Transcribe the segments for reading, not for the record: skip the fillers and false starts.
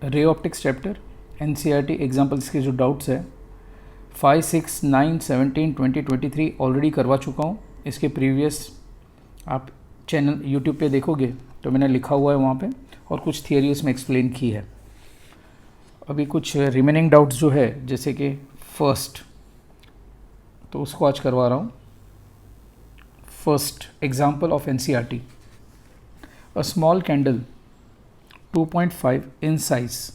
Ray optics chapter NCERT examples के जो doubts है 5, 6, 9, 17, 20, 23 ऑलरेडी करवा चुका हूँ। इसके प्रीवियस आप चैनल यूट्यूब पे देखोगे तो मैंने लिखा हुआ है वहाँ पे, और कुछ थियरी उसमें एक्सप्लेन की है। अभी कुछ रिमेनिंग डाउट्स जो है जैसे कि फर्स्ट, तो उसको आज करवा रहा हूँ। First example of NCERT, a small candle 2.5 in size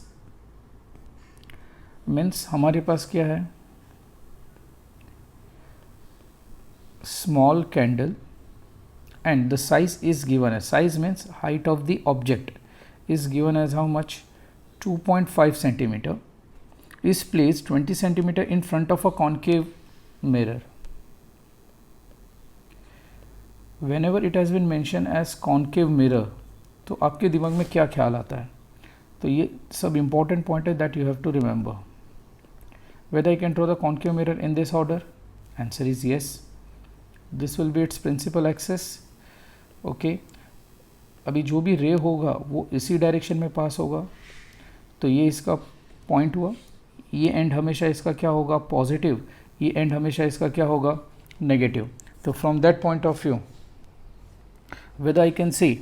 means हमारे पास क्या है, small candle and the size is given as, size means height of the object is given as how much, 2.5 centimeter, is placed 20 centimeter in front of a concave mirror. Whenever it has been mentioned as concave mirror, तो आपके दिमाग में क्या ख्याल आता है? तो ये सब important point है that you have to remember. Whether I can draw the concave mirror in this order? Answer is yes. This will be its principal axis. Okay अभी जो भी रे होगा वो इसी डायरेक्शन में पास होगा, तो ये इसका पॉइंट हुआ, ये एंड हमेशा इसका क्या होगा, पॉजिटिव, ये एंड हमेशा इसका क्या होगा, नेगेटिव। तो from that point of view weather I can see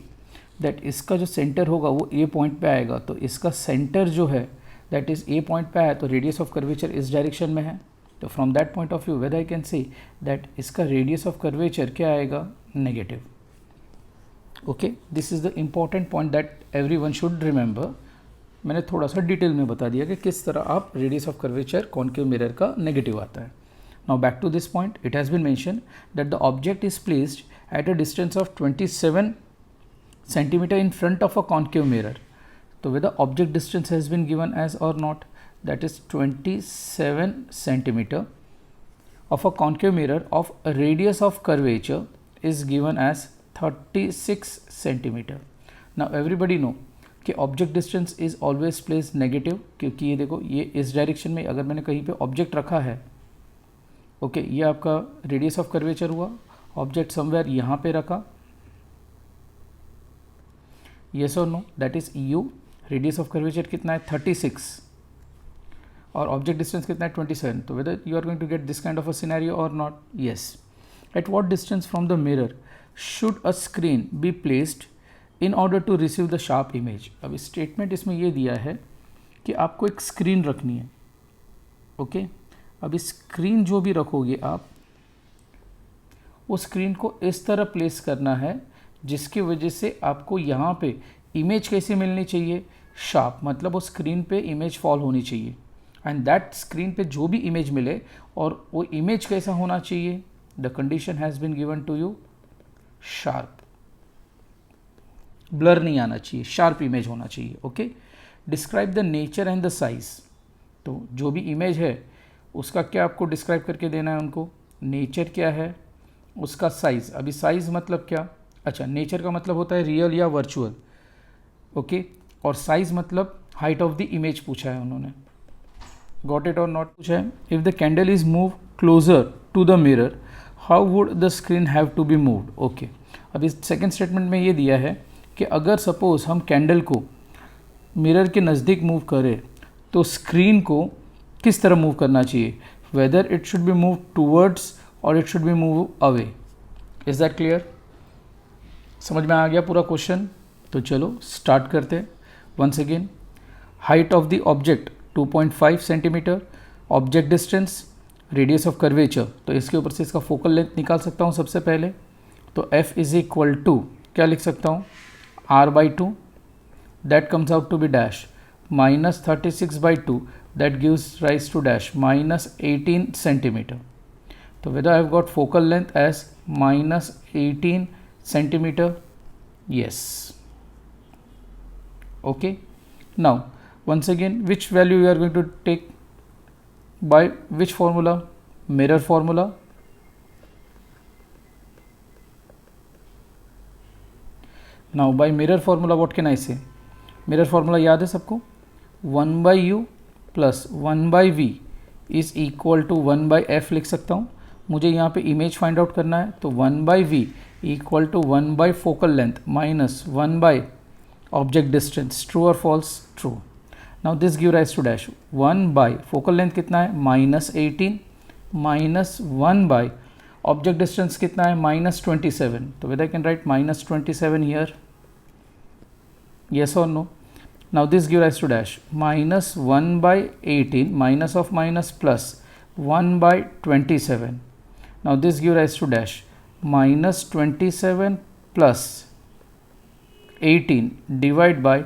that इसका जो सेंटर होगा वो ए पॉइंट पे आएगा, तो इसका सेंटर जो है दैट इज़ ए पॉइंट पे आया, तो रेडियस ऑफ कर्वेचर इस डायरेक्शन में है। तो from that point of view weather I can see that इसका रेडियस ऑफ कर्वेचर क्या आएगा, negative. Okay, this is the important point that every one should remember. मैंने थोड़ा सा डिटेल में बता दिया कि किस तरह आप radius of curvature concave mirror का नेगेटिव आता है। Now back to this point, it has been mention that the object is placed at a distance of 27 centimetre in front of a concave mirror. तो whether object distance has been given as और not, that is 27 centimetre of a concave mirror of a radius of curvature is given as 36 centimeter. Now everybody know कि object distance is always place negative, क्योंकि ये देखो ये इस direction में अगर मैंने कहीं पे ऑब्जेक्ट रखा है, ओके ये आपका रेडियस ऑफ कर्वेचर हुआ, ऑब्जेक्ट समवेयर यहाँ पे रखा, येस और no, that is you, radius of curvature कितना है 36 और ऑब्जेक्ट डिस्टेंस कितना है 27. तो whether you are going to get this kind of a scenario और not, yes. At what distance from the mirror should a screen be placed in order to receive the sharp image. अब statement इसमें ये दिया है कि आपको एक screen रखनी है, ओके अब स्क्रीन जो भी रखोगे आप, वो स्क्रीन को इस तरह प्लेस करना है जिसकी वजह से आपको यहाँ पे इमेज कैसी मिलनी चाहिए, शार्प, मतलब वो स्क्रीन पे इमेज फॉल होनी चाहिए, एंड दैट स्क्रीन पे जो भी इमेज मिले और वो इमेज कैसा होना चाहिए, the condition has been given to you, sharp, blur नहीं आना चाहिए, शार्प इमेज होना चाहिए. Okay, describe the nature and the size. तो जो भी इमेज है उसका क्या आपको डिस्क्राइब करके देना है उनको, नेचर क्या है, उसका साइज. अभी साइज मतलब क्या, अच्छा नेचर का मतलब होता है रियल या वर्चुअल, ओके और साइज मतलब हाइट ऑफ द इमेज पूछा है उन्होंने, गॉट इट और नॉट पूछा है. If the candle is move closer to the mirror how would the screen have to be moved. Okay, अब इस सेकेंड स्टेटमेंट में ये दिया है कि अगर सपोज हम कैंडल को मिरर के नज़दीक मूव करें तो स्क्रीन को किस तरह मूव करना चाहिए, whether it should be move towards और it should be move away. Is that clear, समझ में आ गया पूरा क्वेश्चन. तो चलो स्टार्ट करते हैं. Once again, height of the object 2.5 centimetre, object distance, radius of curvature. तो इसके ऊपर से इसका फोकल लेंथ निकाल सकता हूँ सबसे पहले. तो f इज इक्वल टू क्या लिख सकता हूँ, r/2 that comes out to be dash minus 36/2 that gives rise to dash minus 18 centimeter. So whether I have got focal length as minus 18 centimeter, yes. Okay, now once again which value we are going to take, by which formula, mirror formula. Now by mirror formula what can I say, mirror formula याद है सबको, 1/u plus 1/v is equal to 1/f लिख सकता हूँ. मुझे यहाँ पे image find out करना है तो 1/v equal to 1/ focal length minus 1/ object distance. True और false, true. Now this give rise to dash 1 by focal length कितना है -18 माइनस 1 बाई ऑब्जेक्ट डिस्टेंस कितना है -27. तो whether I can write -27 here, yes or no. Now this give rise to dash -1 by 18 minus of minus plus 1 by 27. Now this give rise to dash -27 plus 18 divide by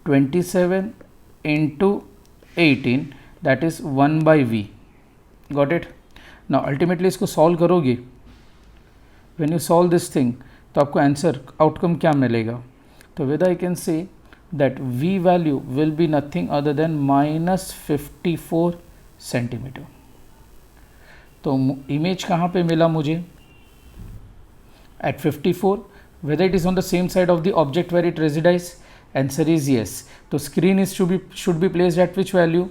27 into 18, that is 1 by v. Got it? Now ultimately इसको solve करोगे, when you solve this thing, तो आपको answer outcome क्या मिलेगा? तो whether I can say that v value will be nothing other than -54 centimetre. तो image कहाँ पे मिला मुझे? At 54. Whether it is on the same side of the object where it resides? Answer is yes. तो screen is should be placed at which value?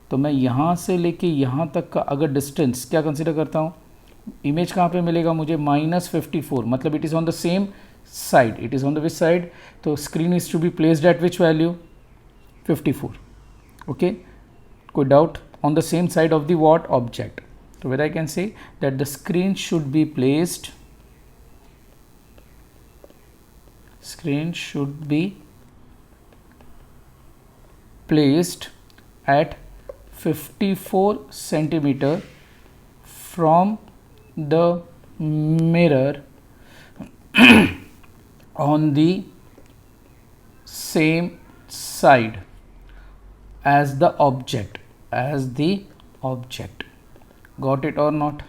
तो मैं यहाँ से लेके यहाँ तक का अगर डिस्टेंस क्या कंसिडर करता हूँ, इमेज कहाँ पे मिलेगा मुझे -54, मतलब it is on the same side. It is on the which side? तो screen is to be placed at which value? 54. Okay, कोई doubt? On the same side of the what object. तो where I can say that the screen should be placed, screen should be placed at 54 centimeter from the mirror on the same side as the object. Got it or not?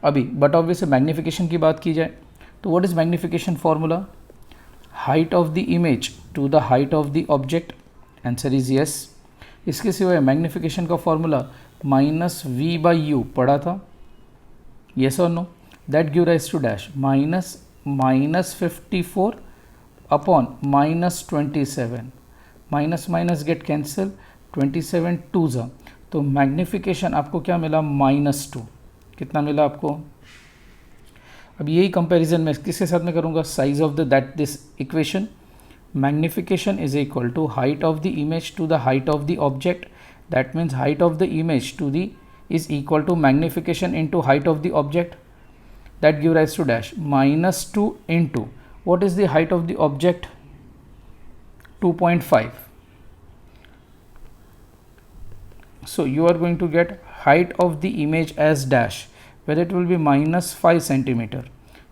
अभी but obviously magnification की बात की जाए तो what is magnification formula? height of the image to the height of the object. Answer is yes. इसके सिवाय magnification का formula -v/u पढ़ा था, yes or no? That give rise to dash -54 upon -27. Minus get cancel, 27 2 जा, तो magnification आपको क्या मिला? -2. कितना मिला आपको? अब यही कंपैरिजन मैं किसके साथ में करूँगा? Size of the that this equation. Magnification is equal to height of the image to the height of the object. That means height of the image to the is equal to magnification into height of the object. That give rise to dash -2 into what is the height of the object? 2.5. So you are going to get height of the image as dash, where it will be -5 centimeter.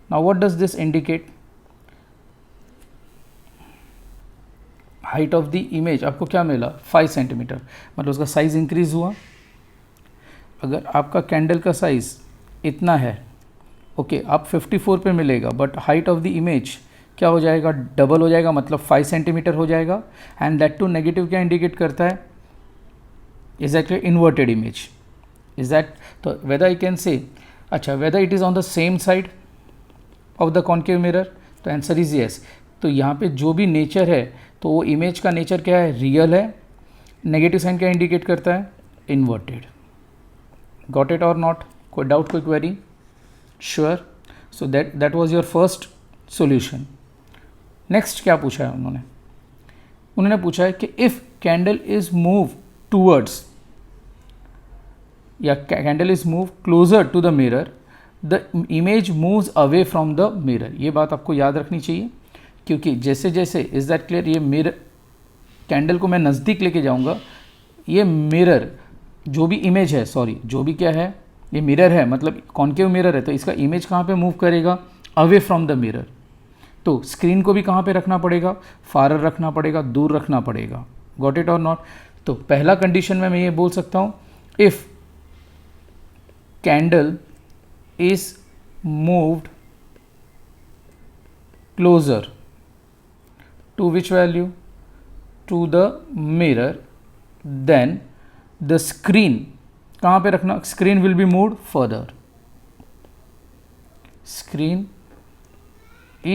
Now what does this indicate? height of the image आपको क्या मिला? 5 centimetre, मतलब उसका size increase हुआ. अगर आपका candle का size इतना है, ओके, आप 54 पे मिलेगा, but height of the image क्या हो जाएगा? डबल हो जाएगा, मतलब 5 सेंटीमीटर हो जाएगा. एंड दैट टू नेगेटिव क्या इंडिकेट करता है? Is actually inverted image. Is that? तो वेदर आई कैन से, अच्छा, whether it is on the same side of the concave mirror, तो आंसर इज यस. तो यहाँ पे जो भी नेचर है, तो वो इमेज का नेचर क्या है? रियल है. नेगेटिव साइन क्या इंडिकेट करता है? इन्वर्टेड. गॉट इट और नॉट? कोई डाउट, कोई query? Sure. So that was your first solution. Next क्या पूछा है उन्होंने पूछा है कि if candle is move towards या candle is move closer to the mirror, the image moves away from the mirror. ये बात आपको याद रखनी चाहिए, क्योंकि जैसे जैसे, इज दैट क्लियर, ये मिरर कैंडल को मैं नज़दीक लेके जाऊंगा, ये मिरर जो भी इमेज है, सॉरी, जो भी क्या है, ये मिरर है, मतलब कॉन्केव मिरर है, तो इसका इमेज कहाँ पे मूव करेगा? Away from the mirror. तो स्क्रीन को भी कहाँ पे रखना पड़ेगा? फारर रखना पड़ेगा, दूर रखना पड़ेगा. गॉट इट और नॉट? तो पहला कंडीशन में मैं ये बोल सकता हूँ, if candle is moved closer to which value? To the mirror, then the screen कहाँ पे रखना? Screen will be moved further. Screen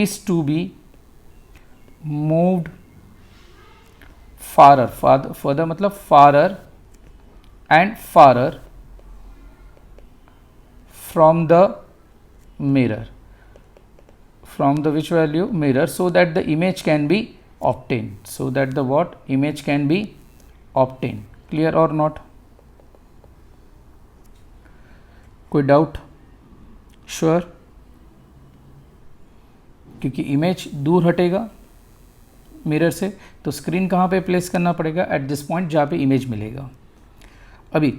is to be moved farther. Further मतलब farther and farther from the mirror. From the which value? Mirror, so that the image can be obtained. So that the what? Image can be obtain. Clear और not? कोई doubt? Sure? क्योंकि image दूर हटेगा mirror से, तो screen कहाँ पे place करना पड़ेगा? एट दिस पॉइंट जहाँ पे इमेज मिलेगा। अभी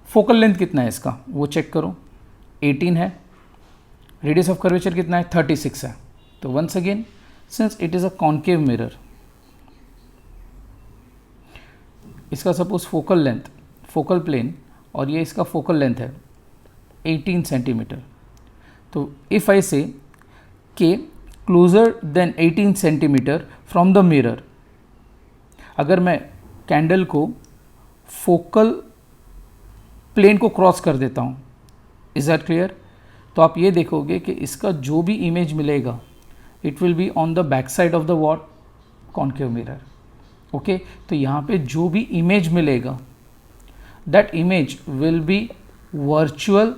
फोकल लेंथ कितना है इसका वो चेक करो, 18 है। रेडियस ऑफ कर्वेचर कितना है? 36 है। तो once again, since it is a concave mirror, इसका suppose focal length, focal plane, और ये इसका फोकल लेंथ है 18 सेंटीमीटर। तो इफ़ आई से के closure then 18 centimetre from the mirror, अगर मैं कैंडल को फोकल प्लेन को क्रॉस कर देता हूँ, इज़ दैट क्लियर? तो आप ये देखोगे कि इसका जो भी इमेज मिलेगा it will be on the back side of the what? Concave mirror. Okay, तो यहाँ पे जो भी इमेज मिलेगा that image will be virtual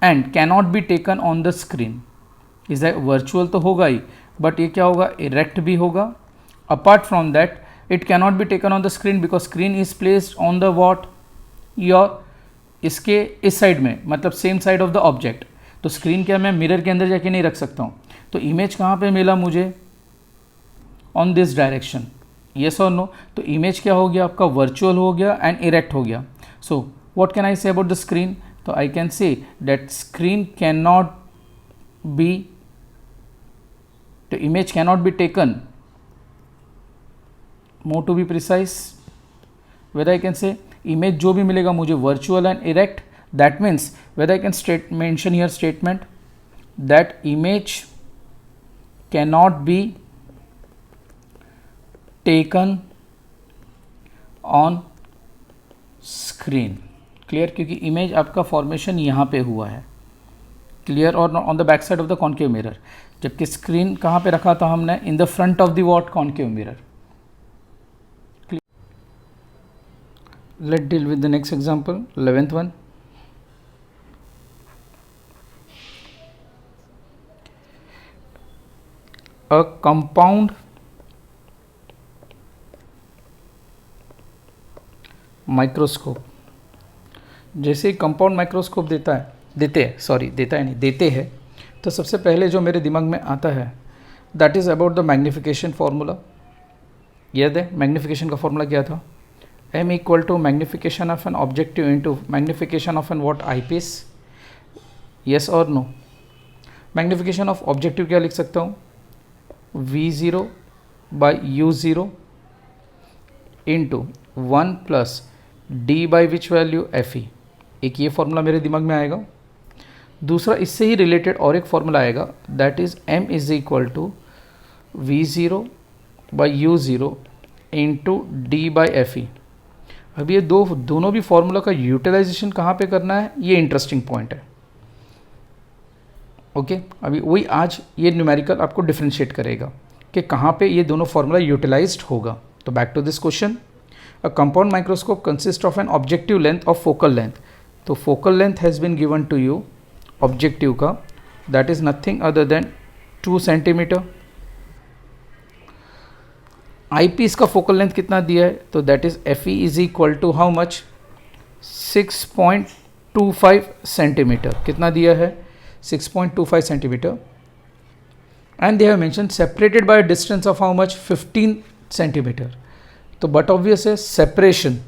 and cannot be taken on the screen. Is that virtual तो होगा ही, बट ये क्या होगा? इरेक्ट भी होगा। Apart from that it cannot be taken on the screen because screen is placed on the what? Your, इसके इस side में, मतलब same side of the object. तो स्क्रीन क्या मैं मिरर के अंदर जाके नहीं रख सकता हूँ। तो इमेज कहाँ पे मिला मुझे? On this direction. येस और नो? तो इमेज क्या हो गया आपका? वर्चुअल हो गया एंड इरेक्ट हो गया। So what can I say about the screen? तो I can say that screen can not be, the image cannot be taken, more to be precise, whether I can say image जो भी मिलेगा मुझे virtual and erect, that means whether I can mention here statement that image cannot be taken on screen. Clear? क्योंकि image आपका formation यहाँ पे हुआ है। क्लियर? और on the back side of the concave mirror, जबकि स्क्रीन कहाँ पे रखा था हमने? In the front of the what? Concave mirror. Let deal with the next example, 11th one. A compound microscope. जैसे ही कंपाउंड माइक्रोस्कोप देते हैं, तो सबसे पहले जो मेरे दिमाग में आता है that is about the magnification formula. याद है मैग्नीफिकेशन का फार्मूला क्या था? m equal to magnification of an objective into magnification of an what? Eyepiece. Yes और नो? मैग्नीफिकेशन ऑफ ऑब्जेक्टिव क्या लिख सकता हूँ? v0 by u0 into 1 plus d by which value? fe। एक ये फॉर्मूला मेरे दिमाग में आएगा। दूसरा इससे ही रिलेटेड और एक फॉर्मूला आएगा that is m is equal to v0 by u0 into D by fe। अब ये दोनों भी फॉर्मूला का यूटिलाइजेशन कहाँ पे करना है, ये इंटरेस्टिंग पॉइंट है। ओके, अभी वही आज ये न्यूमेरिकल आपको डिफ्रेंशिएट करेगा कि कहाँ पे ये दोनों फॉर्मूला यूटिलाइज्ड होगा। तो back to this question, a compound microscope consist of an objective length of focal length. तो focal length has been given to you objective का, that is nothing other than 2 centimetre. Eyepiece का focal length कितना दिया है? तो that is fe is equal to how much? 6.25 centimetre. कितना दिया है? 6.25 centimetre. And they have mention separated by distance of how much? 15 centimetre. तो but obvious है सेपरेशन,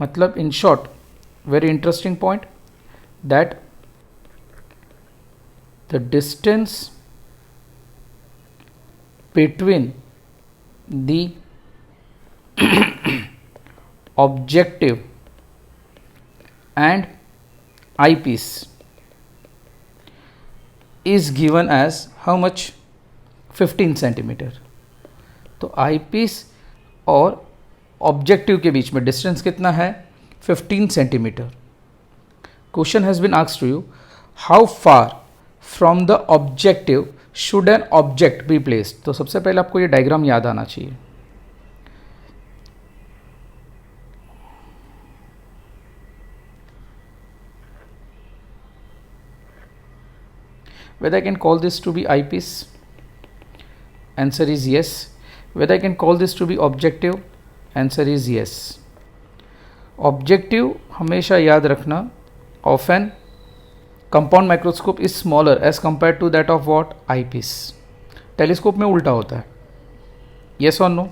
मतलब in short very interesting point that the distance between the objective and eyepiece is given as how much? 15 centimetre. तो eyepiece और objective के बीच में distance कितना है? 15 centimetre. Question has been asked to you how far from the objective should an object be placed. तो सबसे पहले आपको ये डायग्राम याद आना चाहिए। Whether I can call this to be eyepiece? Answer is yes, whether I can call this to be objective, answer is yes. Objective हमेशा याद रखना, of an compound microscope is smaller as compared to that of what, eyepiece. Telescope में उल्टा होता है, yes or no?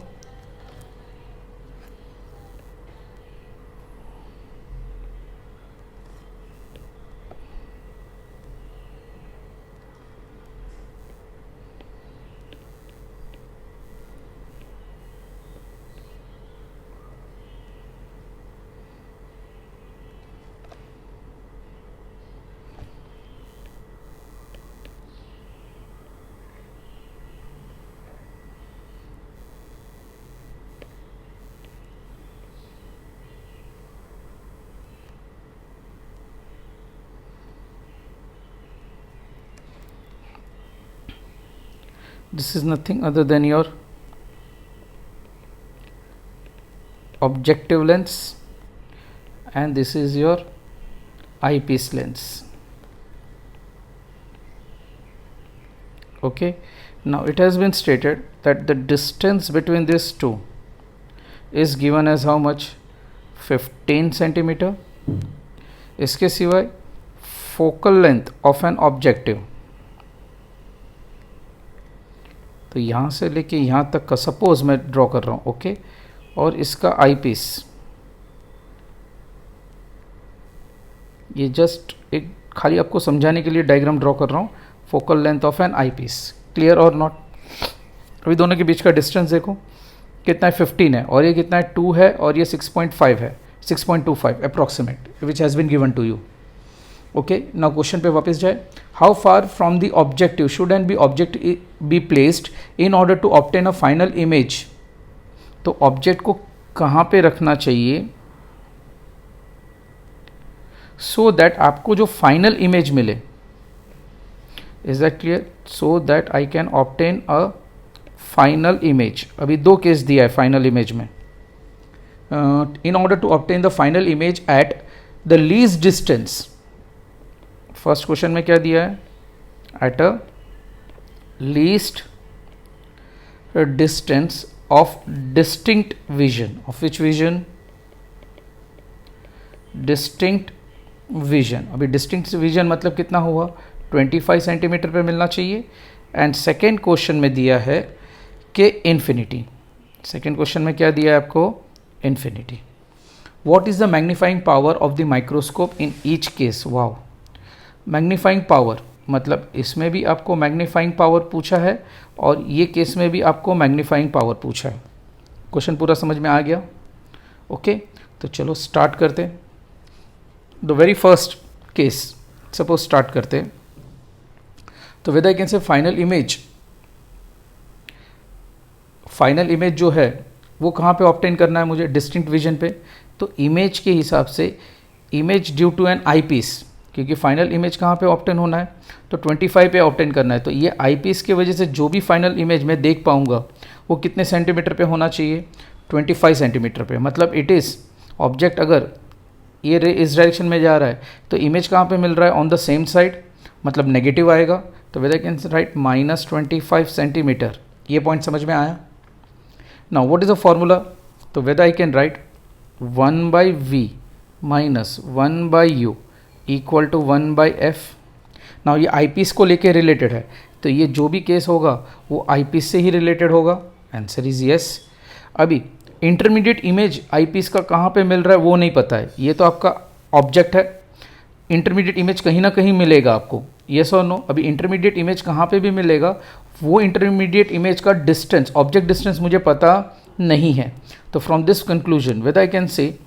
This is nothing other than your objective lens, and this is your eyepiece lens. Okay, now it has been stated that the distance between these two is given as how much, 15 centimeter. इसके सिवाय focal length of an objective, तो यहाँ से लेके यहाँ तक का suppose मैं ड्रॉ कर रहा हूँ, ओके, और इसका आई पीस, ये जस्ट एक खाली आपको समझाने के लिए डायग्राम ड्रॉ कर रहा हूँ, focal length of an I piece, clear और नॉट? अभी दोनों के बीच का डिस्टेंस देखो कितना है, 15 है, और ये कितना है, 2 है, और ये 6.5 है, 6.25 approximate, which has been given to you. Okay, now question पे वापस जाए. How far from the objective should an be object be placed in order to obtain a final image. तो ऑब्जेक्ट को कहाँ पे रखना चाहिए सो दैट आपको जो फाइनल इमेज मिले. Is that clear? So that I can obtain a final image. अभी दो केस दिया है फाइनल इमेज में. In order to obtain the final image at the least distance. First question में क्या दिया है, at a least distance of distinct vision. Of which vision? Distinct vision. अभी डिस्टिंक्ट विजन मतलब कितना हुआ, 25 सेंटीमीटर पे मिलना चाहिए. एंड सेकेंड क्वेश्चन में दिया है कि इन्फिनिटी. सेकेंड क्वेश्चन में क्या दिया है आपको, infinity. What is the magnifying power of the microscope in each case. Wow, magnifying power मतलब इसमें भी आपको मैग्नीफाइंग पावर पूछा है और ये केस में भी आपको मैग्नीफाइंग पावर पूछा है. क्वेश्चन पूरा समझ में आ गया? ओके, तो चलो स्टार्ट करते. The very first case suppose start करते. तो वेदर आई कैन से फाइनल इमेज. फाइनल इमेज जो है वो कहाँ पे ऑब्टेन करना है मुझे, डिस्टिंक्ट विजन पे. तो इमेज के हिसाब से image due to an I piece, क्योंकि फाइनल इमेज कहाँ पे ऑब्टेन होना है, तो 25 पे ऑब्टेन करना है. तो ये आई पीस की वजह से जो भी फाइनल इमेज मैं देख पाऊंगा वो कितने सेंटीमीटर पे होना चाहिए, 25 सेंटीमीटर पे. मतलब इट इज़ ऑब्जेक्ट अगर ये रे इस डायरेक्शन में जा रहा है तो इमेज कहाँ पे मिल रहा है, ऑन द सेम साइड, मतलब नेगेटिव आएगा. तो वेदर कैन राइट -25 सेंटीमीटर. ये पॉइंट समझ में आया? Now what is the formula. तो whether I can write 1/v minus 1/u equal to 1/f. Now ये आई पीस को लेके रिलेटेड है, तो ये जो भी केस होगा वो आई पीस से ही रिलेटेड होगा. Answer is yes. अभी इंटरमीडिएट इमेज आई पीस का कहाँ पे मिल रहा है वो नहीं पता है, ये तो आपका ऑब्जेक्ट है. इंटरमीडिएट इमेज कहीं ना कहीं मिलेगा आपको, यस और नो. अभी इंटरमीडिएट इमेज कहाँ पे भी मिलेगा, वो इंटरमीडिएट इमेज का डिस्टेंस, ऑब्जेक्ट डिस्टेंस मुझे पता नहीं है. तो from this conclusion weather I can से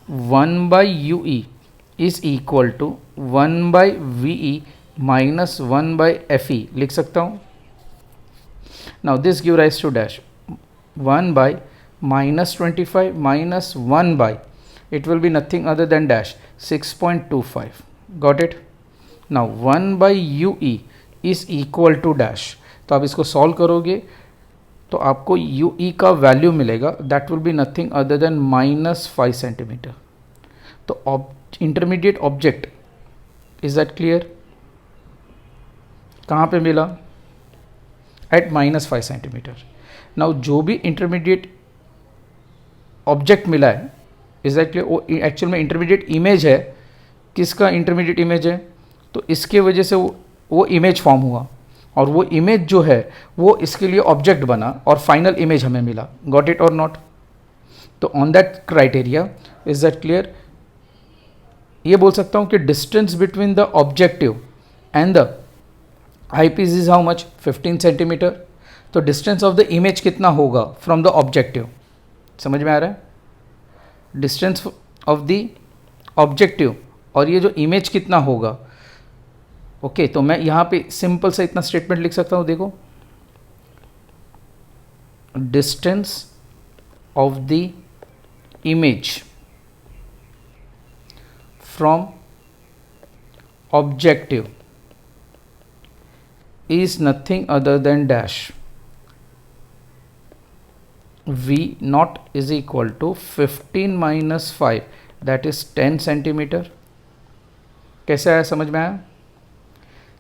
1/ue is equal to 1/ve minus 1/fe लिख सकता हूँ. Now this give rise to dash 1/-25 minus 1/, it will be nothing other than dash 6.25. got it? now 1/ue is equal to dash. तो आप इसको solve करोगे तो आपको ue का वैल्यू मिलेगा, that will be nothing other than -5 centimetre. तो intermediate object, is that clear? कहाँ पे मिला? Eight -5 centimetre. नाउ जो भी इंटरमीडिएट ऑब्जेक्ट मिला है एग्जैक्टली वो एक्चुअल में इंटरमीडिएट इमेज है. किसका इंटरमीडिएट इमेज है? तो इसके वजह से वो इमेज फॉर्म हुआ और वो इमेज जो है वो इसके लिए ऑब्जेक्ट बना और फाइनल इमेज हमें मिला. गॉट इट और नॉट? तो on that criteria, is that clear? ये बोल सकता हूँ कि distance between the objective and the I piece is how much? 15 centimetre. तो डिस्टेंस ऑफ द इमेज कितना होगा फ्रॉम द ऑब्जेक्टिव? समझ में आ रहा है? डिस्टेंस ऑफ द ऑब्जेक्टिव और ये जो इमेज कितना होगा. ओके तो मैं यहाँ पे सिंपल सा इतना स्टेटमेंट लिख सकता हूँ. देखो, distance of the image from objective is nothing other than dash v naught is equal to 15 minus 5 that is 10 centimetre. कैसे आया? समझ में आया?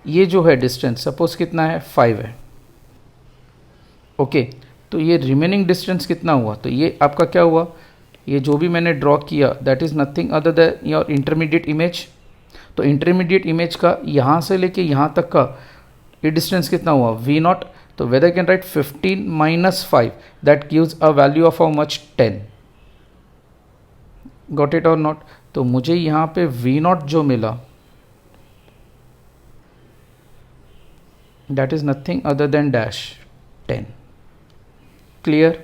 ये जो है डिस्टेंस सपोज कितना है? 5 है. ओके तो ये रिमेनिंग डिस्टेंस कितना हुआ? तो ये आपका क्या हुआ? ये जो भी मैंने ड्रॉ किया that is nothing other than your intermediate image. तो इंटरमीडिएट इमेज का यहाँ से लेके यहाँ तक का ये डिस्टेंस कितना हुआ? V not. तो whether can write 15 minus 5 that gives a value of how much? 10. Got it और नॉट? तो मुझे यहाँ पे वी नॉट जो मिला that is nothing other than dash 10. Clear?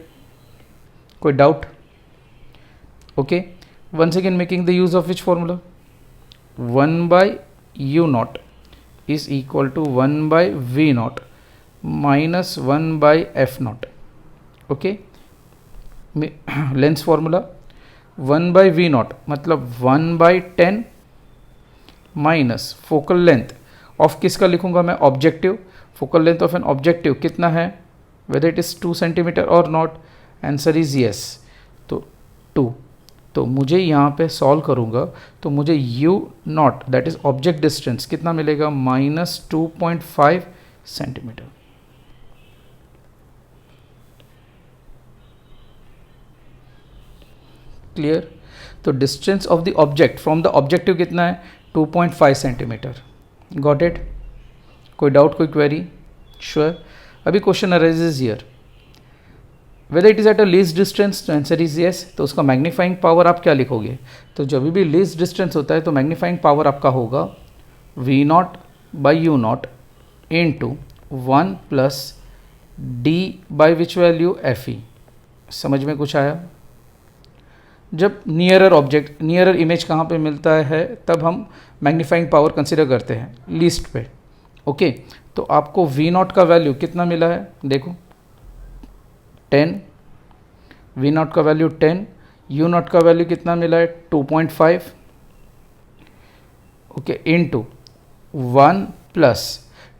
कोई doubt? Okay once again making the use of which formula? 1 by u not is equal to 1 by v naught minus 1 by f naught. Okay, lens formula 1 by v naught मतलब 1 by 10 minus focal length of किसका लिखूंगा मैं? Objective. Focal length of an objective कितना है? Weather it is 2 centimetre और not? Answer is yes. तो 2. तो मुझे यहाँ पे सॉल्व करूँगा तो मुझे u not that is object distance कितना मिलेगा? -2.5 सेंटीमीटर. क्लियर? तो distance of the object from the objective कितना है? 2.5 सेंटीमीटर. Got it? कोई डाउट, कोई क्वेरी? श्योर. अभी question arises here whether it is eight a least distance. तो answer is yes. तो उसका मैग्नीफाइंग पावर आप क्या लिखोगे? तो जब भी लीस्ट डिस्टेंस होता है तो मैग्नीफाइंग पावर आपका होगा v nought by u nought into 1 plus D by which value F E. समझ में कुछ आया? जब नियरर ऑब्जेक्ट नियरर इमेज कहाँ पे मिलता है तब हम मैग्नीफाइंग पावर कंसिडर करते हैं लीस्ट पे. ओके तो आपको वी नॉट का वैल्यू कितना मिला है? देखो 10, वी नॉट का वैल्यू 10, यू नॉट का वैल्यू कितना मिला है? 2.5. Okay into 1 plus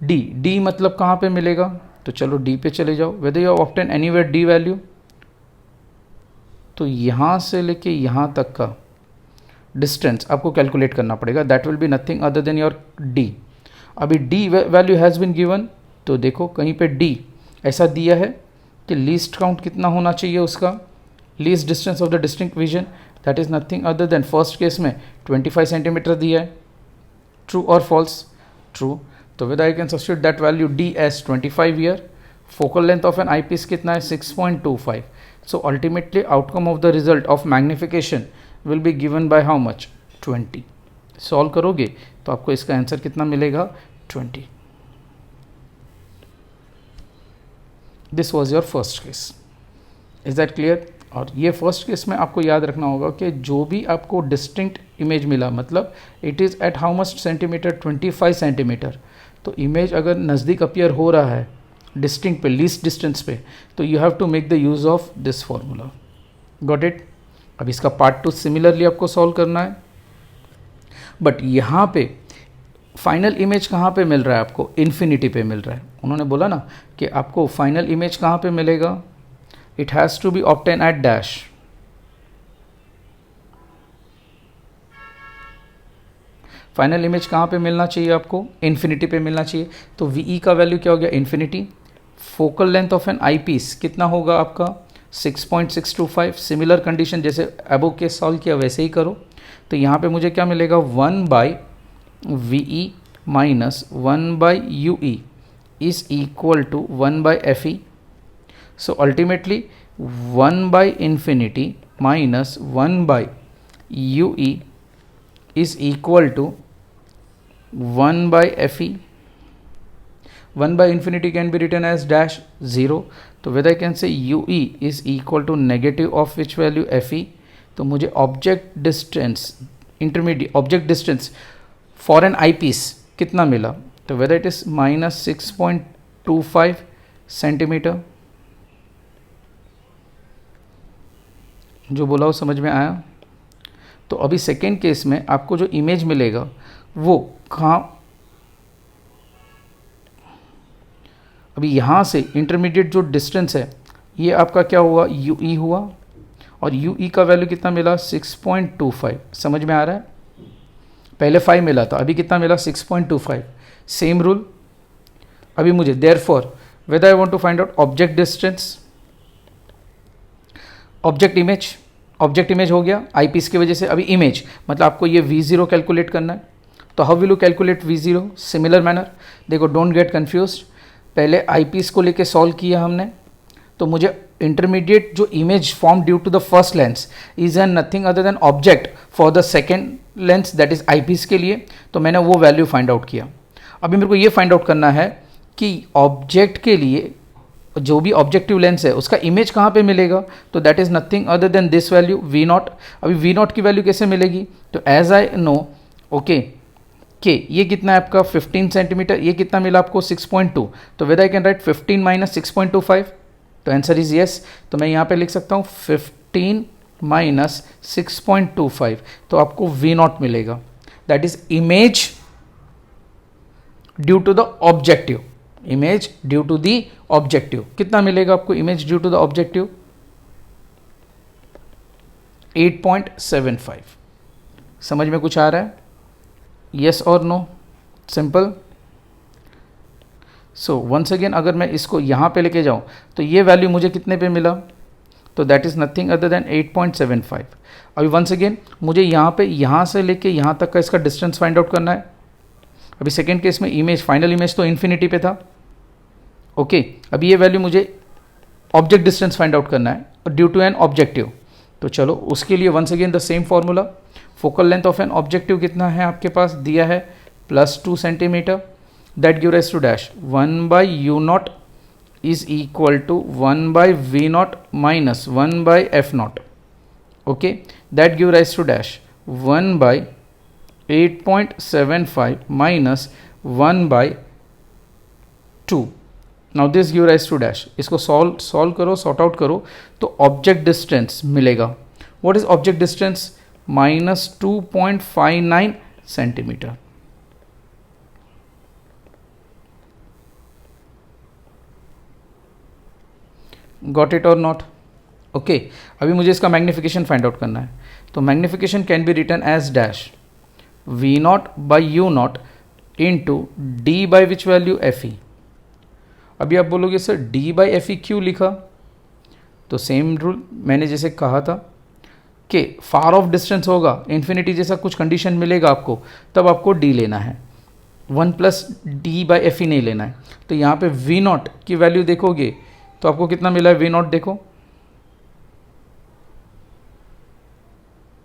D. D मतलब कहाँ पे मिलेगा? तो चलो डी पे चले जाओ. Whether you have obtain anywhere D value. तो यहाँ से लेके यहाँ तक का डिस्टेंस आपको कैलकुलेट करना पड़ेगा. That will be nothing other than your D. अभी D value has been given. तो देखो कहीं पे डी ऐसा दिया है कि लीस्ट काउंट कितना होना चाहिए उसका? Least distance of the distinct vision that is nothing other than first case में 25 सेंटीमीटर दिया है. ट्रू और फॉल्स? ट्रू. तो with I can substitute that value D as 25 here. Focal length of an I piece कितना है? 6.25. So ultimately outcome of the result of magnification will be given by how much? 20. Solve करोगे तो आपको इसका answer कितना मिलेगा? 20. This was your first case. Is that clear? और ये फर्स्ट केस में आपको याद रखना होगा कि जो भी आपको डिस्टिंक्ट इमेज मिला मतलब it is at how much centimetre? 25 centimetre. तो इमेज अगर नज़दीक अपीयर हो रहा है डिस्टिंक्ट पे, लीस्ट डिस्टेंस पे, तो you have to make the use of this formula. Got it? अब इसका पार्ट 2 सिमिलरली आपको सॉल्व करना है. बट यहाँ पे फाइनल इमेज कहाँ पे मिल रहा है आपको? इन्फिनिटी पे मिल रहा है. उन्होंने बोला ना कि आपको फाइनल इमेज कहाँ पे मिलेगा? It has to be obtain at dash. Final image कहाँ पे मिलना चाहिए आपको? इन्फिनिटी पे मिलना चाहिए. तो वी ई का वैल्यू क्या हो गया? Infinity. Focal length of an I piece कितना होगा आपका 6.625। सिमिलर कंडीशन जैसे अबो के सॉल्व किया वैसे ही करो। तो यहाँ पे मुझे क्या मिलेगा 1/VE minus 1/UE is equal to 1/FE। So ultimately 1/infinity minus 1/UE is equal to 1/FE. 1/infinity can be written as dash 0. तो whether I can say UE is equal to negative of which value FE. तो मुझे object distance intermediate object distance for an I piece कितना मिला, तो whether it is minus 6.25 centimetre. जो बोला वो समझ में आया। तो अभी सेकेंड केस में आपको जो इमेज मिलेगा वो कहाँ, अभी यहाँ से इंटरमीडिएट जो डिस्टेंस है ये आपका क्या हुआ UE हुआ, और UE का वैल्यू कितना मिला 6.25। समझ में आ रहा है, पहले 5 मिला था, अभी कितना मिला 6.25। Same rule. अभी मुझे therefore whether I want to find out object distance, object image हो गया आई पीस की वजह से। अभी इमेज मतलब आपको ये V0 कैलकुलेट करना है। तो how will you calculate V0? Similar manner. देखो डोंट गेट कंफ्यूज्ड, पहले आई पीस को लेके सॉल्व किया हमने, तो मुझे इंटरमीडिएट जो image form due to the first lens is an nothing other than object for the second lens that is eyepiece के लिए, तो मैंने वो वैल्यू फाइंड आउट किया। अभी मेरे को ये फाइंड आउट करना है कि ऑब्जेक्ट के लिए जो भी ऑब्जेक्टिव लेंस है उसका इमेज कहाँ पे मिलेगा, तो that is nothing other then this value V0। अभी V0 की वैल्यू कैसे मिलेगी, तो एज आई नो ओके के ये कितना है आपका 15 सेंटीमीटर, ये कितना मिला आपको 6.2। तो whether I can write 15 minus 6.25, तो आंसर इज येस। तो मैं यहाँ पे लिख सकता हूँ 15 माइनस 6.25, तो आपको V0 मिलेगा, that is image due to the objective. Image due to the objective कितना मिलेगा आपको, image due to the objective 8.75। समझ में कुछ आ रहा है, यस और no? Simple. So once again अगर मैं इसको यहाँ पे लेके जाऊँ तो ये वैल्यू मुझे कितने पे मिला, तो that is nothing other then 8.75। अभी वंस अगेन मुझे यहाँ पे यहाँ से लेके यहाँ तक का इसका डिस्टेंस फाइंड आउट करना है। अभी सेकेंड केस में इमेज फाइनल इमेज तो इन्फिनिटी पे था, ओके। अभी ये वैल्यू मुझे ऑब्जेक्ट डिस्टेंस फाइंड आउट करना है ड्यू टू एन ऑब्जेक्टिव। तो चलो उसके लिए once again the same formula. Focal length of an objective कितना है आपके पास दिया है +2 centimetre, that give rise to dash 1/U0 is equal to 1/V0 minus 1/F0, okay. That give rise to dash 1/8.75 minus 1/2। Now this give rise to dash, इसको solve करो, sort out करो, तो ऑब्जेक्ट डिस्टेंस मिलेगा। What is object distance? -2.59 centimetre. Got it और not? Okay. अभी मुझे इसका magnification find out करना है, तो magnification can be written as dash V0/U0 into D by which value FE। अभी आप बोलोगे सर D/FE क्यों लिखा, तो सेम रूल मैंने जैसे कहा था कि फार ऑफ डिस्टेंस होगा, इन्फिनिटी जैसा कुछ कंडीशन मिलेगा आपको, तब आपको D लेना है, 1 + D/FE नहीं लेना है। तो यहाँ पे V0 की वैल्यू देखोगे तो आपको कितना मिला है, V0 देखो,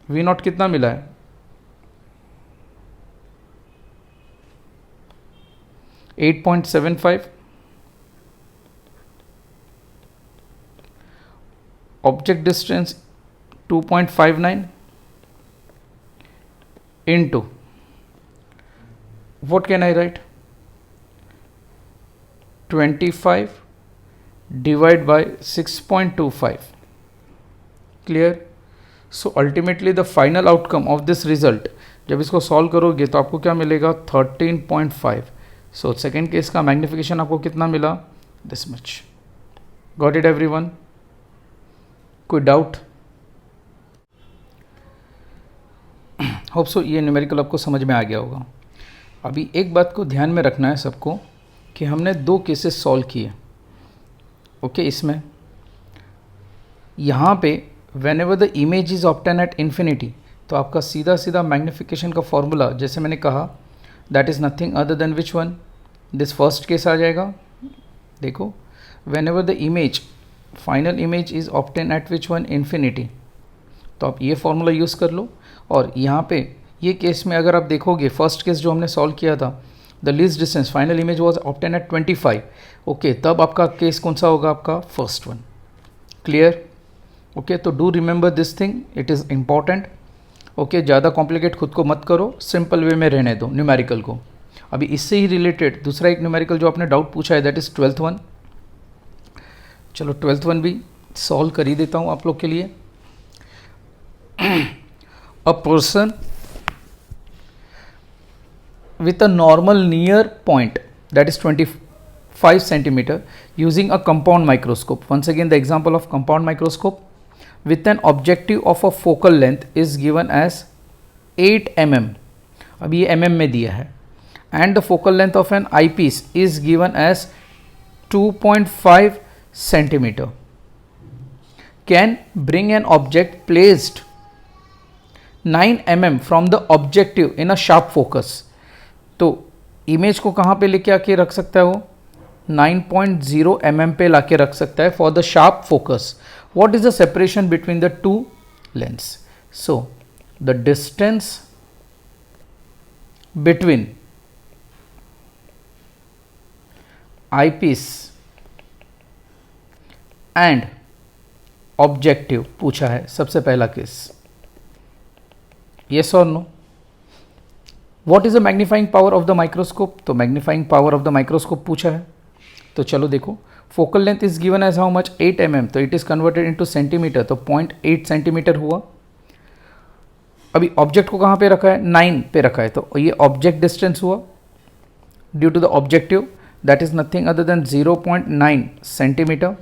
V0 कितना मिला है, 8.75। Object distance 2.59 into what can I write, 25 divided by 6.25. Clear? So ultimately the final outcome of this result, जब इसको सॉल्व करोगे तो आपको क्या मिलेगा 13.5। सो सेकेंड केस का मैग्निफिकेशन आपको कितना मिला, this much. Got it everyone? कोई डाउट? होप सो ये न्यूमेरिकल आपको समझ में आ गया होगा। अभी एक बात को ध्यान में रखना है सबको कि हमने 2 केसेस सॉल्व किए, ओके इसमें यहाँ पे when ever the image is obtain at infinity, तो आपका सीधा सीधा मैग्नीफिकेशन का फॉर्मूला जैसे मैंने कहा that is nothing other than which one, this first case आ जाएगा। देखो whenever the image final image is obtain at which one, infinity, तो आप ये फॉर्मूला यूज़ कर लो। और यहाँ पे ये केस में अगर आप देखोगे फर्स्ट केस जो हमने सॉल्व किया था, the least distance final image was obtain at 25, okay, तब आपका केस कौन सा होगा, आपका फर्स्ट वन। क्लियर? ओके, तो do remember this thing, it is important. Okay, ज़्यादा कॉम्प्लिकेट खुद को मत करो, सिंपल वे में रहने दो न्यूमेरिकल को। अभी इससे ही रिलेटेड दूसरा एक न्यूमेरिकल जो आपने डाउट पूछा है दैट इज़ 12th वन। चलो 12th वन भी सॉल्व कर ही देता हूँ आप लोग के लिए। A person with a normal near point that is 25 centimeter using a compound microscope. Once again the example of compound microscope with an objective of a focal length is given as 8 mm. अभी ये mm में दिया है, and the focal length of an eyepiece is given as 2.5 centimeter. Can bring an object placed 9 mm from the objective in a sharp focus. तो image को कहाँ पे लेके आके रख सकता है वो 9.0 mm पे लाके रख सकता है for the sharp focus. What is the separation between the two lens? So the distance between eyepiece and objective पूछा है सबसे पहला केस, यस और no. What is the magnifying power of the microscope? तो magnifying power of the microscope पूछा है, तो चलो देखो focal length is given as how much 8 mm, तो it is converted into centimeter, तो 0.8 सेंटीमीटर हुआ। अभी ऑब्जेक्ट को कहाँ पे रखा है, 9 पे रखा है, तो ये ऑब्जेक्ट डिस्टेंस हुआ due to the objective that is nothing other than 0.9 centimetre.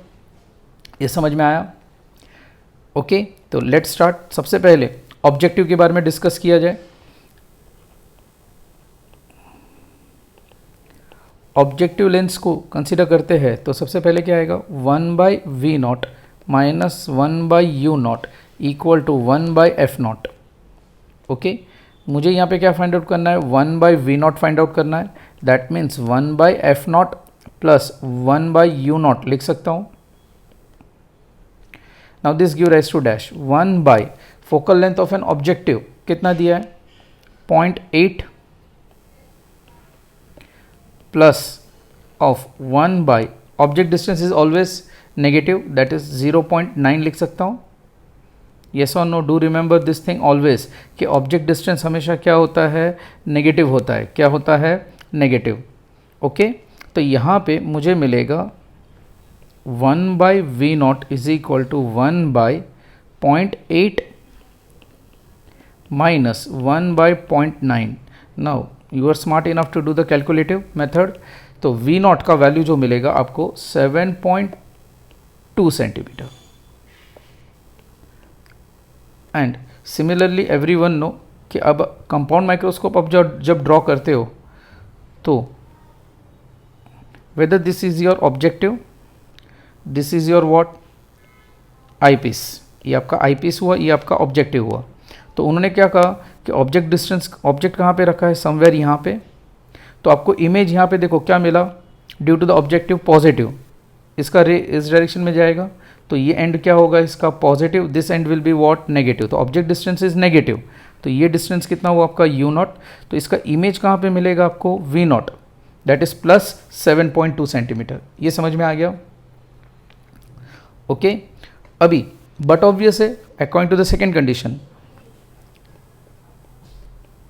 ये समझ में आया? ओके, तो लेट्स स्टार्ट। सबसे पहले ऑब्जेक्टिव के बारे में डिस्कस किया जाए। ऑब्जेक्टिव लेंस को कंसीडर करते हैं तो सबसे पहले क्या आएगा, 1/v0 minus 1/u0 equal to 1/f0। Okay, मुझे यहाँ पे क्या फाइंड आउट करना है, 1/v0 फाइंड आउट करना है। That means 1/f0 plus 1/u0 लिख सकता हूँ। Now this give rise to dash 1/ focal length of an objective कितना दिया है, 0.8 plus of 1/, object distance is always negative, that is 0.9 लिख सकता हूँ। yes or no, do remember this thing always कि object distance हमेशा क्या होता है, नेगेटिव होता है। क्या होता है, नेगेटिव। ओके, तो यहाँ पे मुझे मिलेगा 1/v0 is equal to 1/0.8 minus 1/0.9। Now you are smart enough to do the calculative method, तो v0 का वैल्यू जो मिलेगा आपको 7.2 centimetre. And similarly everyone know कि अब कंपाउंड माइक्रोस्कोप अब जब ड्रॉ करते हो तो whether this is your objective, this is your what, eyepiece, ये आपका आईपीस हुआ, ये आपका ऑब्जेक्टिव हुआ। तो उन्होंने क्या कहा कि ऑब्जेक्ट डिस्टेंस, ऑब्जेक्ट कहाँ पे रखा है, समवेयर यहाँ पे, तो आपको इमेज यहाँ पे देखो क्या मिला, due to the objective positive, इसका रे इस डायरेक्शन में जाएगा, तो ये एंड क्या होगा इसका, positive, this and will be what, negative. तो ऑब्जेक्ट डिस्टेंस इज नेगेटिव, तो ये डिस्टेंस कितना हुआ आपका u0, तो इसका इमेज कहाँ पे मिलेगा आपको, v0, that is plus 7.2 centimetre. ये समझ में आ गया? ओके, अभी बट ऑब्वियस है according to the second condition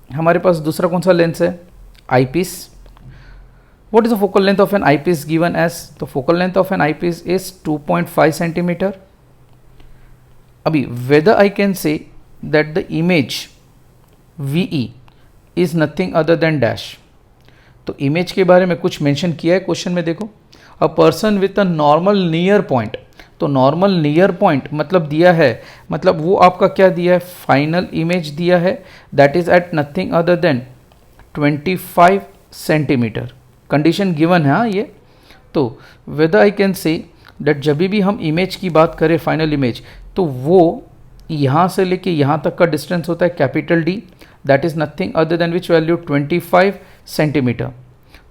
हमारे पास दूसरा कौन सा लेंस है, eyepiece. What is the focal length of an eyepiece given as, तो focal length of an eyepiece is 2.5 centimetre. अभी whether I can say that the image v e is nothing other than dash, तो इमेज के बारे में कुछ mention किया है क्वेश्चन में, देखो a person with a normal near point, तो नॉर्मल नियर पॉइंट मतलब दिया है, मतलब वो आपका क्या दिया है, फाइनल इमेज दिया है, that is at nothing other than 25 centimetre. Condition given है ये। तो whether I can say that जब भी हम इमेज की बात करें, फाइनल इमेज, तो वो यहाँ से लेके यहाँ तक का डिस्टेंस होता है capital D, that is nothing other than which value 25 centimetre.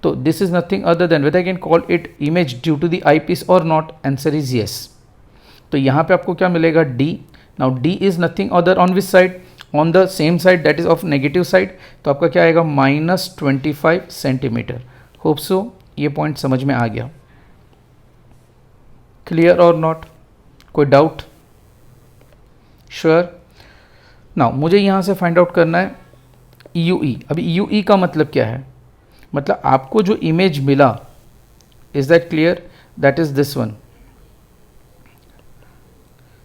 तो this is nothing other than whether I can call it image due to the I piece और नॉट. Answer is yes. तो यहाँ पे आपको क्या मिलेगा, D. Now D is nothing other on which side, on the same side that is of negative side. तो आपका क्या आएगा, -25 सेंटीमीटर. होप सो ये पॉइंट समझ में आ गया. क्लियर और नॉट, कोई डाउट? श्योर. नाउ मुझे यहाँ से फाइंड आउट करना है यूई. अभी यूई का मतलब क्या है, मतलब आपको जो इमेज मिला, is that clear, that is this one.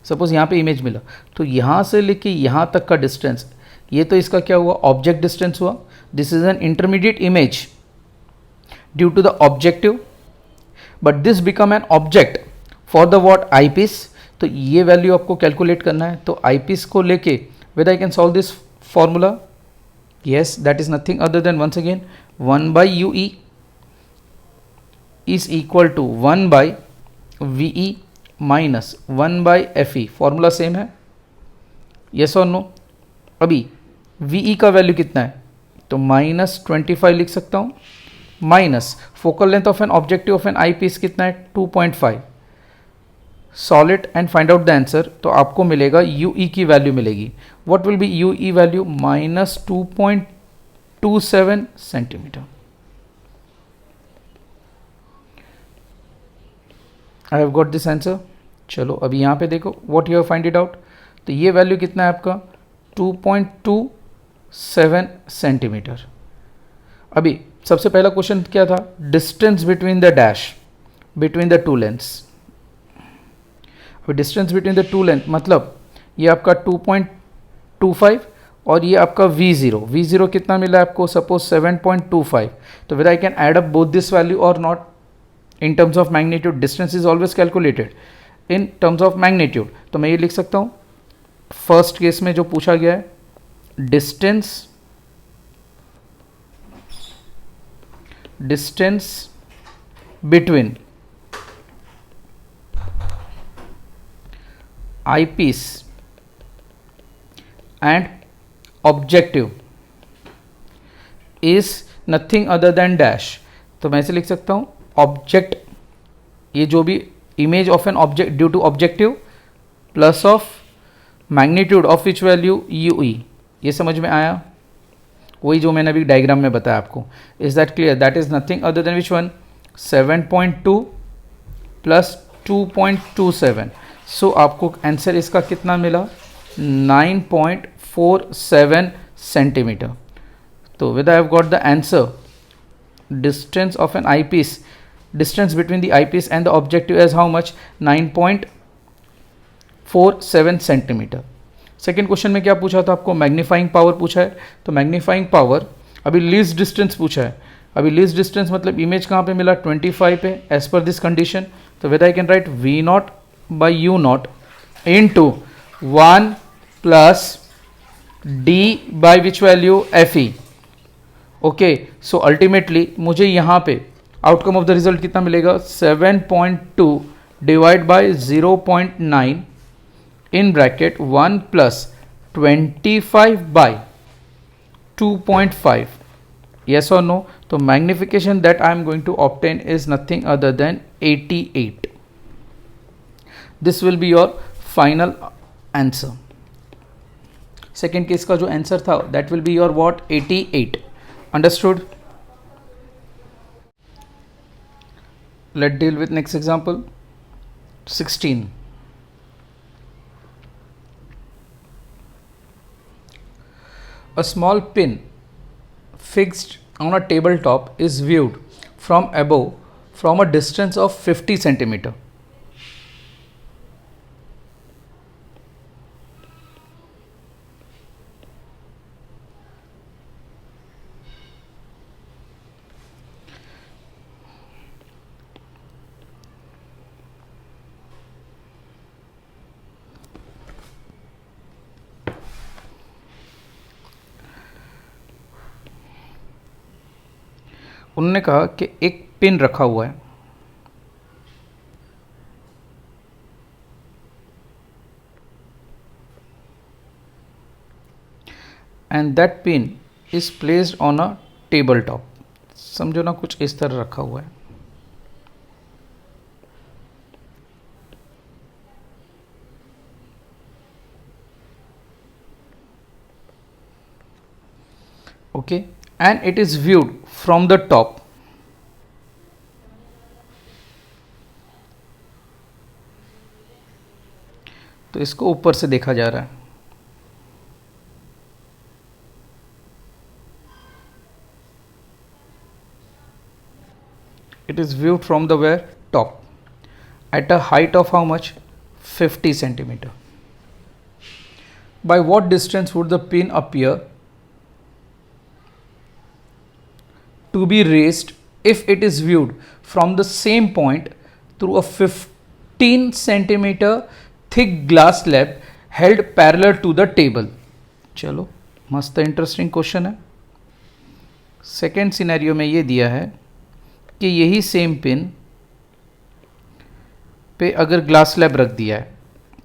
Suppose यहाँ पे इमेज मिला, तो यहाँ से लेके यहाँ तक का डिस्टेंस, ये तो इसका क्या हुआ, ऑब्जेक्ट डिस्टेंस हुआ. This is an intermediate image due to the objective, but this become an object for the what, eyepiece. तो ये वैल्यू आपको कैलकुलेट करना है. तो आई पीस को लेके weather I can solve this formula, yes, that is nothing other than once again 1 by UE is equal to 1 by VE minus 1 by FE. Formula same है, yes और no. अभी VE का value कितना है, तो -25 लिख सकता हूँ, minus focal length of an objective of an I piece कितना है, 2.5. Solve it and find out the answer. तो आपको मिलेगा UE की वैल्यू मिलेगी. What will be UE value, -2.27 centimetre. I have got this answer. चलो अभी यहाँ पे देखो, what you have find it out. तो ये वैल्यू कितना है आपका, 2.27 सेंटीमीटर. अभी सबसे पहला क्वेश्चन क्या था, distance between the dash, between the two lengths. Distance between the two length मतलब ये आपका 2.25 और ये आपका V0 कितना मिला है आपको, सपोज 7.25. तो whether I can add up both this value और not in terms of magnitude. Distance is always calculated in terms of magnitude. तो मैं ये लिख सकता हूँ, फर्स्ट केस में जो पूछा गया है, distance between eyepiece and objective is nothing other than dash. तो मैं ऐसे लिख सकता हूँ, ऑब्जेक्ट, ये जो भी image of an object due to objective plus of magnitude of which value UE. ये समझ में आया, वही जो मैंने अभी डायग्राम में बताया आपको. Is that clear, that is nothing other than which one, 7.2 plus 2.27. So आपको आंसर इसका कितना मिला, 9.47 सेंटीमीटर. तो with I have got the answer, distance of an I piece, distance between the I piece and the objective as how much, 9.47 centimetre. Second question में क्या पूछा था आपको, मैग्नीफाइंग पावर पूछा है. तो मैग्नीफाइंग पावर, अभी लीस्ट डिस्टेंस पूछा है. अभी लीस्ट डिस्टेंस मतलब इमेज कहाँ पे मिला, 25 पे, एज पर दिस कंडीशन. तो with I can right V0 by U0 into 1 plus D by which value, FE. Okay, so ultimately मुझे यहाँ पे आउटकम ऑफ द रिजल्ट कितना मिलेगा, 7.2 divide by 0.9 in bracket 1 plus 25 by 2.5. yes or no. तो magnification that I am going to obtain is nothing other than 88. This will be your final answer. Second case का जो answer था, that will be your what, 88. Understood? Let's deal with next example, 16. A small pin fixed on a tabletop is viewed from above from a distance of 50 centimeter. उन्होंने कहा कि एक pin रखा हुआ है and that pin is placed on a table top. समझो ना, कुछ इस तरह रखा हुआ है. Okay, and it is viewed from the top. तो इसको ऊपर से देखा जा रहा है. It is viewed from the where? Top. At a height of how much? 50 centimeter. By what distance would the pin appear to be raised if it is viewed from the same point through a 15 centimeter thick glass slab held parallel to the table? चलो, मस्त interesting question है. Second scenario में ये दिया है कि यही same pin पे अगर ग्लास स्लैब रख दिया है.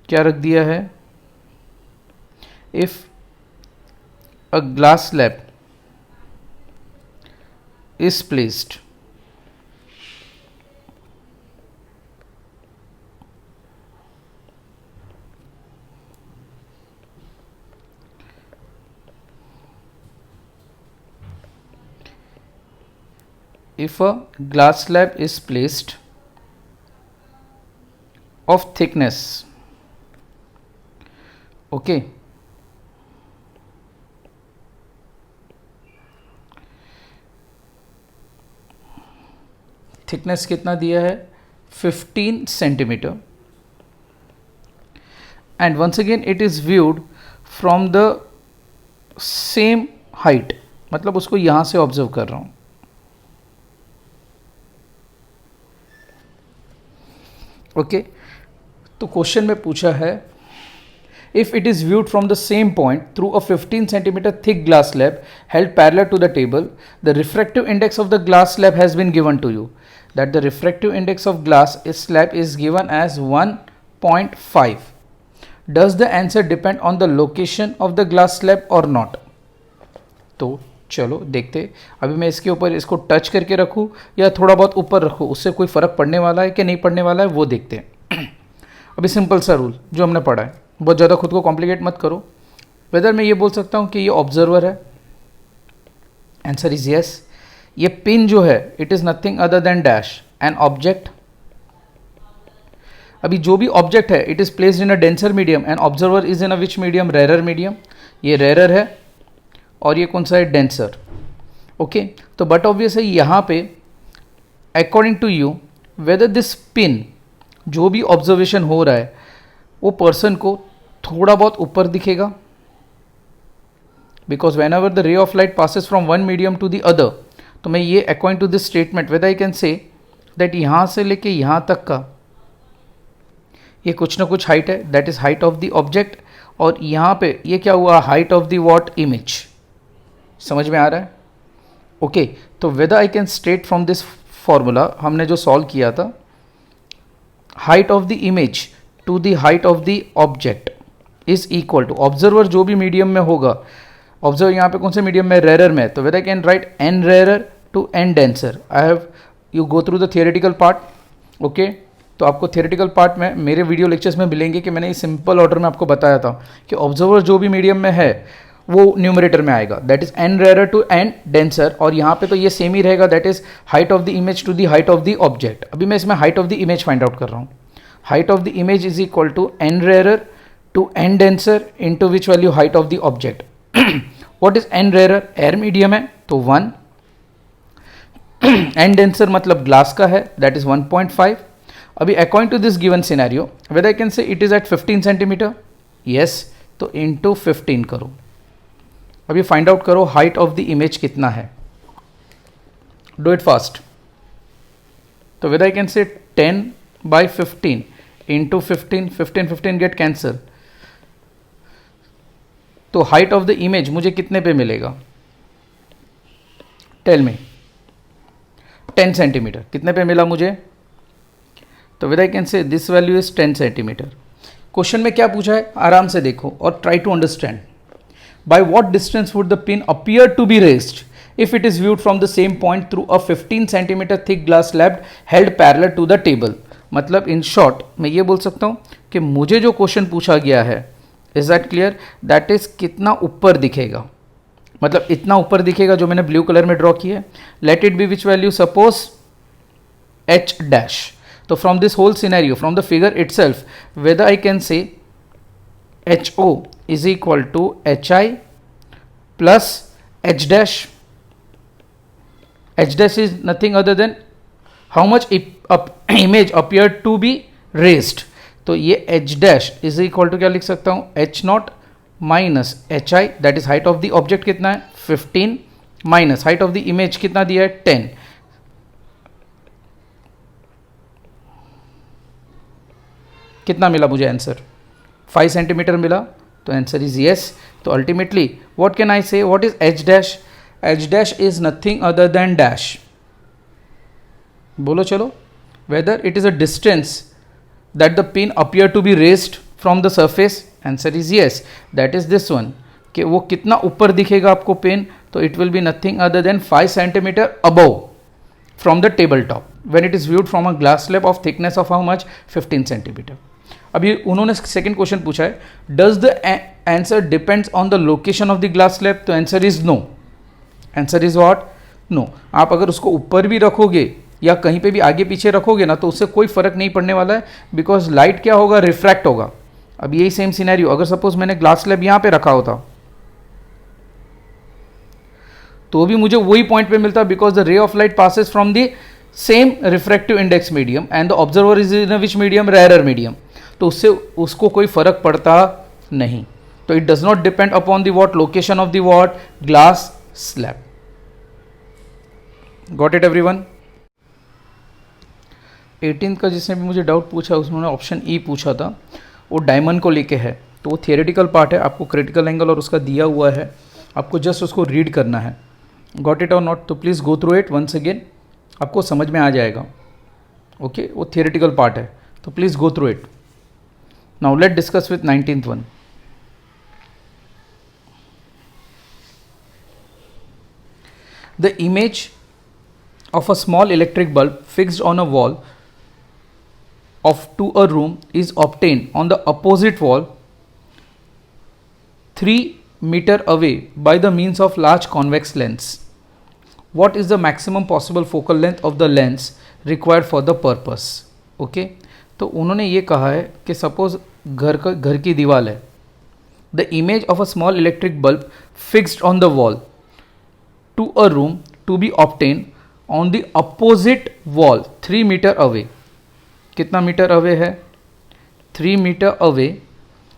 क्या रख दिया है? If a glass slab is placed if a glass slab is placed of thickness, okay, thickness कितना दिया है? 15 centimetre. And once again it is viewed from the same height, मतलब उसको यहां से ऑब्जर्व कर रहा हूं. ओके, तो क्वेश्चन में पूछा है if it is viewed from the same point through a 15 centimeter thick glass slab held parallel to the table, the refractive index of the glass slab has been given to you. That the refractive index of glass slab is given as 1.5. Does the answer depend on the location of the glass slab or not? तो चलो देखते. अभी मैं इसके ऊपर इसको touch करके रखूँ या थोड़ा बहुत ऊपर रखूँ, उससे कोई फ़र्क पड़ने वाला है कि नहीं पड़ने वाला है वो देखते हैं. अभी सिंपल सा रूल जो हमने पढ़ा है, बहुत ज़्यादा खुद को कॉम्प्लिकेट मत करो. वेदर मैं ये बोल सकता हूँ कि ये ऑब्जर्वर है. Answer is yes. ये पिन जो है it is nothing other than dash an object. अभी जो भी ऑब्जेक्ट है it is placed in a denser medium and observer is in a which medium? Rarer medium. ये रेरर है और ये कौन सा है? डेंसर. ओके, तो बट ऑब्वियस है यहाँ पे according to you whether this pin जो भी ऑब्जर्वेशन हो रहा है वो पर्सन को थोड़ा बहुत ऊपर दिखेगा, because whenever the ray of light passes from one medium to the other. तो मैं ये according to this statement whether I can say that यहाँ से लेके यहाँ तक का ये कुछ ना कुछ हाइट है, that is height of the object. और यहाँ पे ये क्या हुआ? Height of the what? Image. समझ में आ रहा है? ओके, तो whether I can state from this formula हमने जो सॉल्व किया था, height of the image to the height of the object is equal to observer जो भी मीडियम में होगा. ऑब्जर्वर यहाँ पे कौन से मीडियम में? रेरर में. तो whether I can write n rarer to n denser. I have you go through the theoretical part. Okay, तो आपको थियोरेटिकल पार्ट में मेरे वीडियो लेक्चर्स में मिलेंगे कि मैंने इस सिंपल ऑर्डर में आपको बताया था कि ऑब्जर्वर जो भी मीडियम में है वो न्यूमरेटर में आएगा, that is n rarer to n denser. और यहाँ पे तो ये सेम ही रहेगा, that is height of the image to the height of the object. अभी मैं इसमें height of the image find out कर रहा हूँ. height of the image is equal to n rarer to n denser into which value? height of the object. What is n rarer? air medium है तो 1. n denser मतलब glass का है, that is 1.5. अभी according to this given scenario whether I can say it is at 15 centimeter? yes, तो into 15 करो. अभी find out करो हाइट ऑफ द इमेज कितना है. Do it fast. तो whether I can say 10 by 15 into 15, 15 get cancel. तो height of the image मुझे कितने पे मिलेगा? Tell me. 10 सेंटीमीटर. कितने पे मिला मुझे? तो whether I can say this value is 10 centimetre. Question में क्या पूछा है आराम से देखो और try to understand. By what distance would the pin appear to be raised if it is viewed from the same point through a 15 centimeter thick glass slab held parallel to the table? मतलब in short मैं ये बोल सकता हूँ कि मुझे जो question पूछा गया है, is that clear, that is कितना ऊपर दिखेगा, मतलब इतना ऊपर दिखेगा जो मैंने ब्लू कलर में ड्रॉ किया है. Let it be which value, suppose h dash. तो from this whole scenario, from the figure itself, whether I can say HO is equal to HI plus H dash. H dash is nothing other than how much image appeared to be raised. तो ये H dash is equal to क्या लिख सकता हूँ, H not minus HI, that is height of the object कितना है 15 minus height of the image कितना दिया है 10. कितना मिला मुझे आंसर, 5 सेंटीमीटर मिला. तो आंसर इज येस. तो ultimately what can I say, what is H dash? H dash is nothing other than dash. बोलो चलो, whether it is a distance that the pin appear to be raised from the surface. Answer is yes, that is this one. कि वो कितना ऊपर दिखेगा आपको pen, तो it will be nothing other than 5 centimetre above from the table top when it is viewed from a glass slab of thickness of how much, 15 centimetre. अभी उन्होंने second question पूछा है, does the answer depends on the location of the glass slab. तो answer is no. Answer is what, no. आप अगर उसको ऊपर भी रखोगे या कहीं पे भी आगे पीछे रखोगे ना, तो उससे कोई फर्क नहीं पड़ने वाला है, बिकॉज लाइट क्या होगा, रिफ्रैक्ट होगा. अब यही सेम सिनेरियो, अगर सपोज मैंने ग्लास स्लैब यहां पे रखा होता तो भी मुझे वही पॉइंट पे मिलता, because the ray of light passes from the same refractive index medium and the observer is in which medium, rarer medium. तो उससे उसको कोई फर्क पड़ता नहीं. तो it does not depend upon the what, location of the what, glass slab. Got it everyone? 18th का जिसने भी मुझे डाउट पूछा उसने ऑप्शन ई पूछा था, वो डायमंड को लेके है. तो वो थियोरेटिकल पार्ट है, आपको क्रिटिकल एंगल और उसका दिया हुआ है, आपको जस्ट उसको रीड करना है. गॉट इट और नॉट? तो please go through it once again, आपको समझ में आ जाएगा. ओके, वो थियोरेटिकल पार्ट है, तो please go through it. Now let's discuss with 19th one. The image of a small electric bulb fixed on a wall to a room is obtained on the opposite wall 3 meter away by the means of large convex lens. What is the maximum possible focal length of the lens required for the purpose? Okay. तो उन्होंने ये कहा है कि suppose घर की दीवार है, the image of a small electric bulb fixed on the wall to a room to be obtain on the opposite wall 3 metre away. कितना मीटर अवे है, 3 metre away,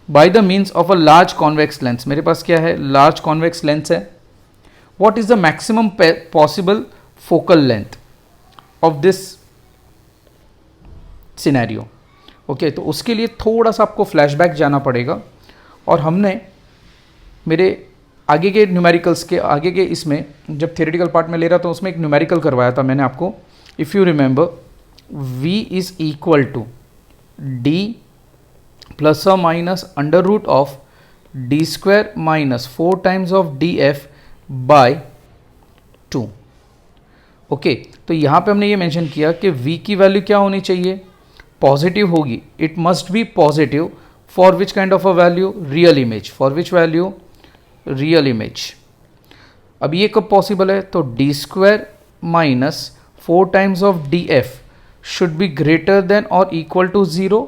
by the means of a large convex lens. मेरे पास क्या है, large convex lens है. What is the maximum possible focal length of this scenario. Okay, तो उसके लिए थोड़ा सा आपको फ्लैशबैक जाना पड़ेगा. और हमने मेरे आगे के न्यूमेरिकल्स के आगे के इसमें जब थियोरेटिकल पार्ट में ले रहा था उसमें एक न्यूमेरिकल करवाया था मैंने आपको. If you remember, v is equal to d plus और minus under root of d square minus 4 times of df by 2. Okay, तो यहाँ पे हमने ये मेंशन किया कि v की वैल्यू क्या होनी चाहिए, पॉजिटिव होगी. It must be positive for which kind of a value, real image. For which value, real image. अब ये कब पॉसिबल है, तो D square minus 4 times of D F should be greater than और इक्वल टू 0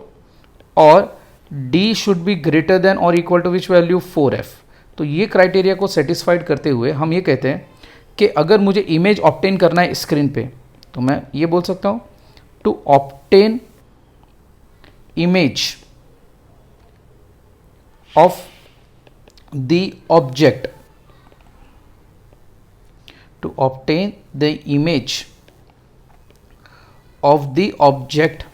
और D should be greater than और equal to which value, 4f. तो ये क्राइटेरिया को सेटिस्फाइड करते हुए हम ये कहते हैं कि अगर मुझे इमेज ऑब्टेन करना है स्क्रीन पे, तो मैं ये बोल सकता हूँ to obtain image of the object, to obtain the image of the object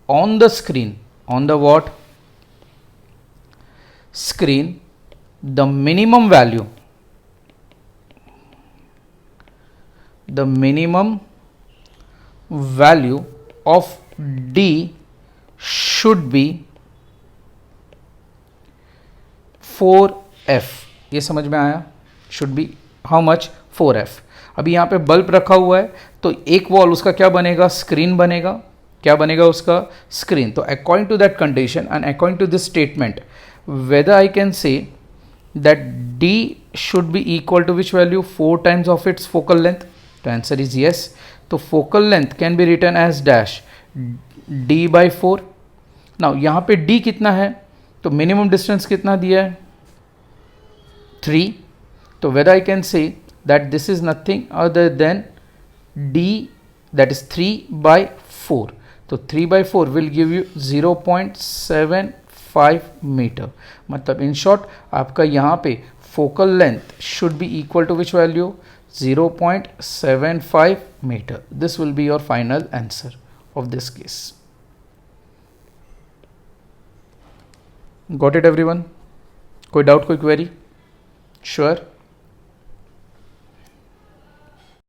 on the screen, on the what, screen, the minimum value, the minimum value of d should be 4f. ये समझ में आया? Should be how much 4f। अभी यहाँ पे bulb रखा हुआ है तो एक वॉल उसका क्या बनेगा? स्क्रीन बनेगा। क्या बनेगा उसका? स्क्रीन। तो according to that condition and according to this statement whether I can say that d should be equal to which value? 4 times of its focal length. The answer is yes. तो focal length can be written as dash d by 4. now यहाँ पे d कितना है? तो minimum distance कितना दिया है? 3. तो whether I can say that this is nothing other than d, that is 3 by 4. तो 3 by 4 will give you 0.75 metre. मतलब इन शॉर्ट आपका यहाँ पे focal length should be equal to which value? 0.75 metre. This will be your final answer of this case. Got it everyone? कोई doubt, कोई query? Sure?